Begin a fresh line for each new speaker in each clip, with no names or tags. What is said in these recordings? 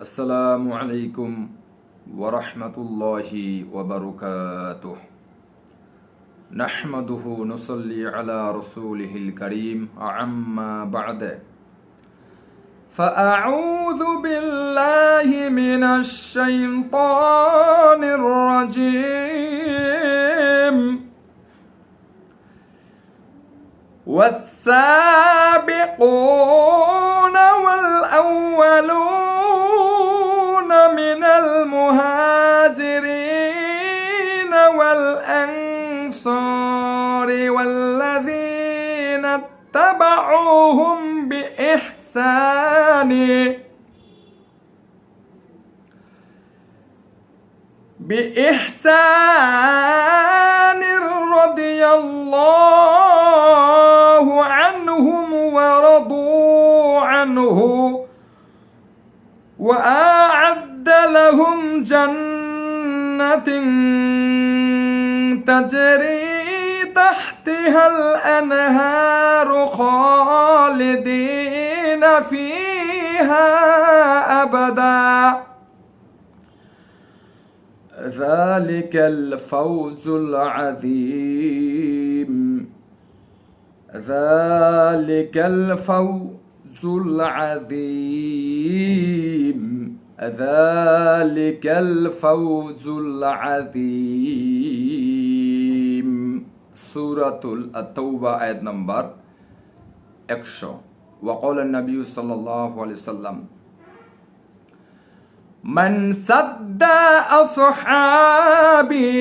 আসসালামু আলাইকুম ওয়া রাহমাতুল্লাহি ওয়া বারাকাতুহু। নাহমাদুহু নুসাল্লি আলা রাসূলিহিল কারীম, আম্মা বা'দ। فأعوذ بالله من الشيطان الرجيم. والسابقون والأولون من المهاجرين والأنصار والذين اتبعوهم بإحسان رضي الله عنهم ورضوا عنه وأعد لهم جنات تجري تحتها الأنهار خالدين فيها أبدا ذلك الفوز العظيم. ذلك الفوز العظيم. ذلك الفوز العظيم. সূরাতুল আত-তাওবা আয়াত নাম্বার 100। وقال النبي صلى الله عليه وسلم: من سد أصحابي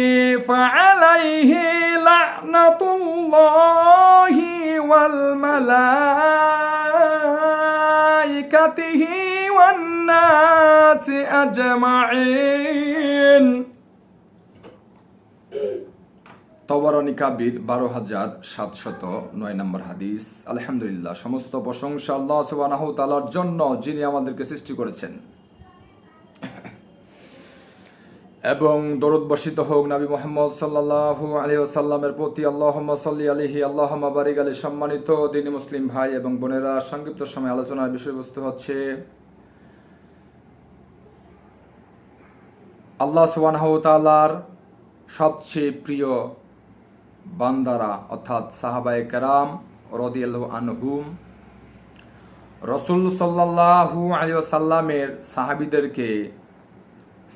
فعليه لعنة الله والملائكة والناس أجمعين. তবরানী কাবীর 12709 নম্বর হাদিস। আলহামদুলিল্লাহ, সমস্ত প্রশংসা আল্লাহ সুবহানাহু ওয়া তাআলার জন্য, যিনি আমাদেরকে সৃষ্টি করেছেন, এবং দরুদ বর্ষিত হোক নবী মুহাম্মদ সাল্লাল্লাহু আলাইহি ওয়াসাল্লামের প্রতি। আল্লাহুম্মা সাল্লি আলাইহি আল্লাহুম্মা বারিক আলাইহি। সম্মানিত দ্বীনী মুসলিম ভাই এবং বোনেরা, সংক্ষিপ্ত সময় আলোচনার বিষয়বস্তু হচ্ছে আল্লাহ সুবহানাহু ওয়া তাআলার সবচেয়ে প্রিয় বান্দারা অর্থাৎ সাহাবায়ে কেরাম রাদিয়াল্লাহু আনহুম রাসূল সাল্লাল্লাহু আলাইহি ওয়াসাল্লামের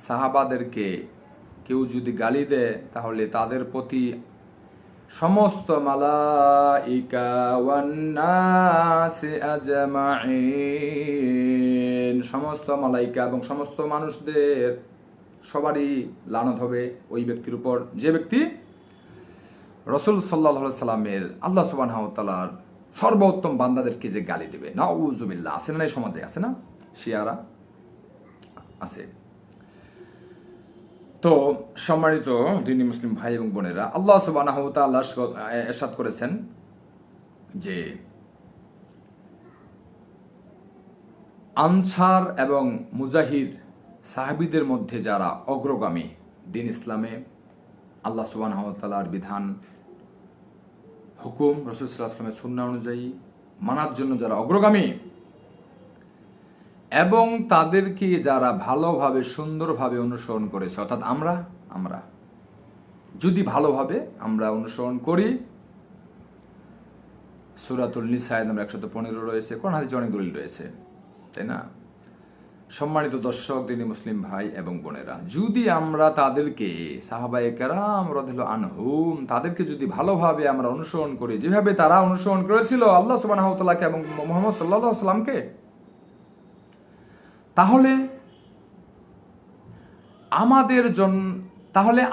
সাহাবাদেরকে কেউ যদি গালি দেয়, তাহলে তাদের প্রতি সমস্ত মালাইকা ওয়ান নাস আজমাইন, সমস্ত মালাইকা এবং সমস্ত মানুষদের সবারই লানত হবে ওই ব্যক্তির উপর, যে ব্যক্তি রাসূল সাল্লাল্লাহু আলাইহি সাল্লামের আল্লাহ সুবহানাহু ওয়া তাআলার সর্বোত্তম বান্দাদেরকে যে গালি দেবে। নাউযুবিল্লাহ। আছে না, সমাজে আছে না, শিয়ারা আছে। তো সম্মানিত দ্বীনী মুসলিম ভাই এবং বোনেরা, আল্লাহ সুবহানাহু ওয়া তাআলা ইরশাদ করেছেন যে আনসার এবং মুজাহির সাহাবীদের মধ্যে যারা অগ্রগামী দ্বীন ইসলামে, আল্লাহ সুবহানাহু ওয়া তাআলার বিধান হুকুম রাসূল সাল্লাল্লাহু আলাইহি ওয়াসাল্লামের সুন্নাহ অনুযায়ী মানার জন্য যারা অগ্রগামী, এবং তাদেরকে যারা ভালোভাবে সুন্দরভাবে অনুসরণ করেছে, অর্থাৎ আমরা যদি ভালোভাবে আমরা অনুসরণ করি, সূরাতুল নিসা আয়াত নম্বর 115 রয়েছে, কোরআন হাদিসে অনেক দলিল রয়েছে, তাই না? সম্মানিত দর্শক, দ্বীনী মুসলিম ভাই এবং বোনেরা, যদি আমরা তাদেরকে সাহাবায়ে কেরাম রাদিয়াল্লাহু আনহুম তাদেরকে যদি ভালোভাবে আমরা অনুসরণ করি, যেভাবে তারা অনুসরণ করেছিল আল্লাহ সুবহানাহু ওয়া তাআলাকে এবং মুহাম্মদ সাল্লাল্লাহু আলাইহি ওয়াসাল্লামকে, তাহলে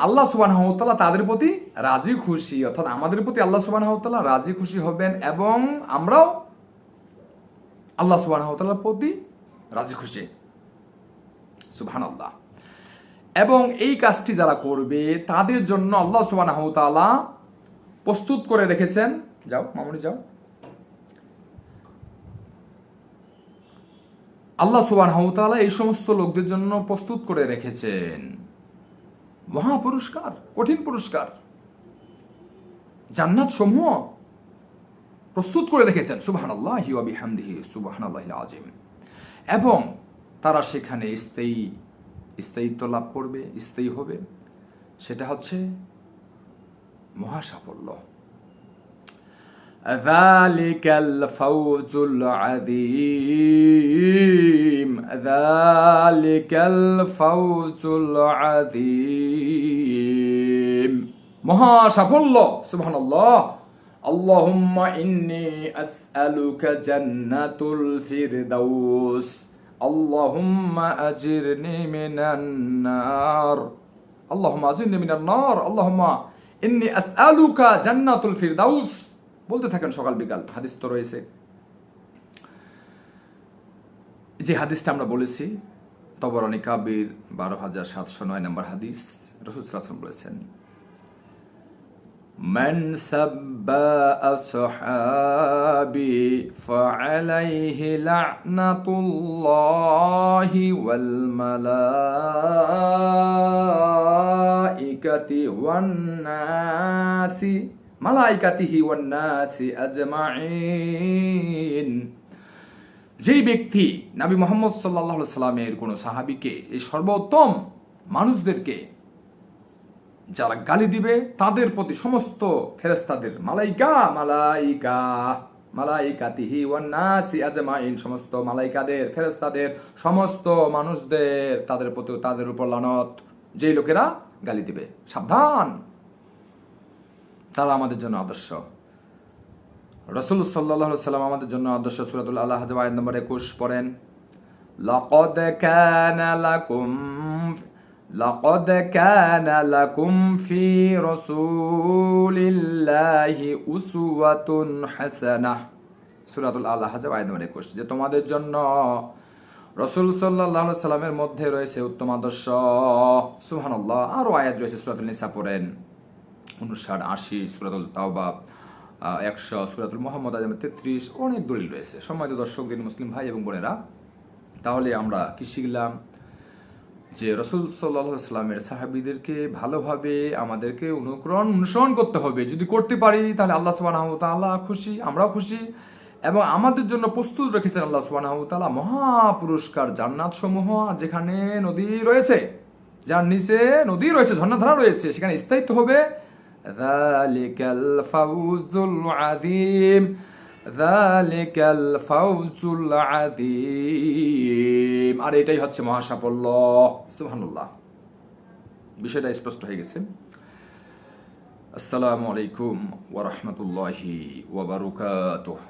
আল্লাহ সুবহানাহু ওয়া তাআলা তাদের প্রতি রাজি খুশি, অর্থাৎ আমাদের প্রতি আল্লাহ সুবহানাহু ওয়া তাআলা রাজি খুশি হবেন এবং আমরাও আল্লাহ সুবহানাহু ওয়া তাআলার প্রতি রাজি খুশি। সুবহানাল্লাহ। এবং এই কাজটি যারা করবে তাদের জন্য আল্লাহ সুবহানাহু ওয়া তাআলা প্রস্তুত করে রেখেছেন, যাও মামুনি যাও, আল্লাহ সুবহানাহু ওয়া তাআলা এই সমস্ত লোকদের জন্য প্রস্তুত করে রেখেছেন মহা পুরস্কার, কঠিন পুরস্কার, জান্নাত সমূহ প্রস্তুত করে রেখেছেন। সুবহানাল্লাহি ওয়া বিহামদিহি সুবহানাল্লাহিল আযীম। এবং তারা সেখানে স্থায়িত্ব লাভ করবে, স্থায়ী হবে, সেটা হচ্ছে মহা সাফল্য। যালিকাল ফাওজুল আযীম, যালিকাল ফাওজুল আযীম, মহা সাফল্য। সুবহানাল্লাহ। আল্লাহুম্মা ইন্নী আসআলুকা জান্নাতুল ফিরদাউস, আল্লাহুম্মা আজিরনি মিনান নার, আল্লাহুম্মা আজিরনি মিনান নার, আল্লাহুম্মা ইন্নী আসআলুকা জান্নাতুল ফিরদাউস। বলতে থাকেন সকাল বিকাল। হাদিস তো রয়েছে। যে হাদিসটা আমরা বলেছি তবরানী কাবির ১২,৭০৯ নম্বর হাদিস, রাসূল সাল্লাল্লাহু আলাইহি ওয়াসাল্লাম বলেছেন, মান সাব্বা আসহাবি ফাআলাইহি লা'নাতুল্লাহি ওয়াল মালাইকাতি ওয়ান নাসি, মালাইকাতিহি ওয়ান নাসি আজমাইন। যেই ব্যক্তি নবী মুহাম্মদ সাল্লাল্লাহু আলাইহি সাল্লামের কোন সাহাবীকে, এই সর্বোত্তম মানুষদেরকে যারা গালি দিবে, তাদের প্রতি সমস্ত ফেরেশতাদের, মালাইকাতিহি ওয়ান নাসি আজমাইন, সমস্ত মালাইকাদের, ফেরেশতাদের, সমস্ত মানুষদের, তাদের প্রতি, তাদের উপর লানত। যেই লোকেরা গালি দিবে, সাবধান, তারা আমাদের জন্য আদর্শ। রাসূল সাল্লাল্লাহু আলাইহি সাল্লাম আমাদের জন্য আদর্শ। সূরাতুল আল-আহজাব আয়াত নম্বর 21 পড়েন, লাকাদ কানা লাকুম ফি রাসূলিল্লাহি উসওয়াতুন হাসানাহ। সূরাতুল আল-আহজাব আয়াত নম্বর 21, যে তোমাদের জন্য রাসূল সাল্লাল্লাহু আলাইহি সাল্লামের মধ্যে রয়েছে উত্তম আদর্শ। সুবহানাল্লাহ। আরো আয়াত রয়েছে, সূরাতুল নিসা পড়েন 59, 80, সূরাতুল তাওবা 100, সূরাতুল মুহাম্মদ 33, অনেক দলিল রয়েছে। সম্মানিত দর্শক, দিন মুসলিম ভাই এবং বোনেরা, তাহলে আমরা কি শিখলাম? যে রাসূল সাল্লাল্লাহু আলাইহি সাল্লামের সাহাবীদেরকে ভালোভাবে আমাদেরকে অনুসরণ করতে হবে। যদি করতে পারি তাহলে আল্লাহ সুবহানাহু ওয়া তাআলা খুশি, আমরাও খুশি, এবং আমাদের জন্য প্রস্তুত রেখেছেন আল্লাহ সুবহানাহু ওয়া তাআলা মহা পুরস্কার, জান্নাত সমূহ, যেখানে নদী রয়েছে, যার নিচে নদী রয়েছে, ঝর্ণাধারা রয়েছে, সেখানে স্থায়িত্ব হবে। যালিকাল ফাওজুল আযীম, যালিকাল ফাওজুল আযীম। আর এটাই হচ্ছে মহা সাফল্য। সুবহানাল্লাহ। বিষয়টা স্পষ্ট হয়ে গেছে। আসসালামু আলাইকুম ওয়া রাহমাতুল্লাহি ওয়া বারাকাতুহু।